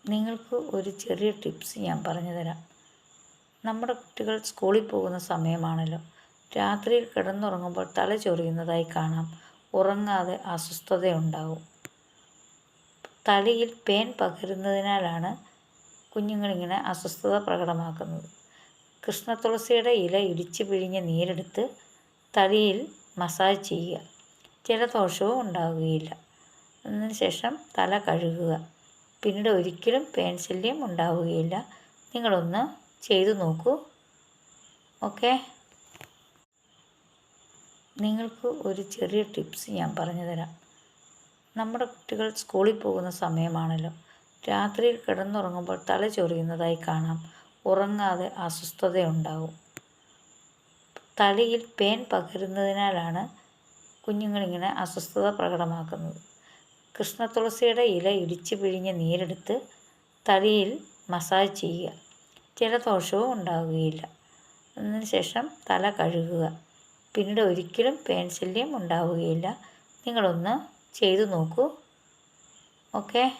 നിങ്ങൾക്ക് ഒരു ചെറിയ ടിപ്സ് ഞാൻ പറഞ്ഞു തരാം. നമ്മുടെ കുട്ടികൾ സ്കൂളിൽ പോകുന്ന സമയമാണല്ലോ. രാത്രിയിൽ കിടന്നുറങ്ങുമ്പോൾ തല ചൊറിയുന്നതായി കാണാം. ഉറങ്ങാതെ അസ്വസ്ഥതയുണ്ടാകും. തലയിൽ പേൻ പകരുന്നതിനാലാണ് കുഞ്ഞുങ്ങളിങ്ങനെ അസ്വസ്ഥത പ്രകടമാക്കുന്നത്. കൃഷ്ണതുളസിയുടെ ഇല ഇടിച്ച് പിഴിഞ്ഞ് നീരെടുത്ത് തലയിൽ മസാജ് ചെയ്യുക. ജലദോഷവും ഉണ്ടാകുകയില്ല. അതിനുശേഷം തല കഴുകുക. പിന്നീട് ഒരിക്കലും പേൻ ശല്യം ഉണ്ടാവുകയില്ല. നിങ്ങളൊന്ന് ചെയ്തു നോക്കൂ. ഓക്കെ. നിങ്ങൾക്ക് ഒരു ചെറിയ ടിപ്സ് ഞാൻ പറഞ്ഞു തരാം. നമ്മുടെ കുട്ടികൾ സ്കൂളിൽ പോകുന്ന സമയമാണല്ലോ. രാത്രിയിൽ കിടന്നുറങ്ങുമ്പോൾ തല ചൊറിയുന്നതായി കാണാം. ഉറങ്ങാതെ അസ്വസ്ഥതയുണ്ടാകും. തലയിൽ പേൻ പകരുന്നതിനാലാണ് കുഞ്ഞുങ്ങളിങ്ങനെ അസ്വസ്ഥത പ്രകടമാക്കുന്നത്. കൃഷ്ണതുളസിയുടെ ഇല ഇടിച്ച് പിഴിഞ്ഞ് നീരെടുത്ത് തലയിൽ മസാജ് ചെയ്യുക. ജലദോഷവും ഉണ്ടാകുകയില്ല. അതിനുശേഷം തല കഴുകുക. പിന്നീട് ഒരിക്കലും പേൻ ശല്യം ഉണ്ടാവുകയില്ല. നിങ്ങളൊന്ന് ചെയ്തു നോക്കൂ. ഓക്കെ.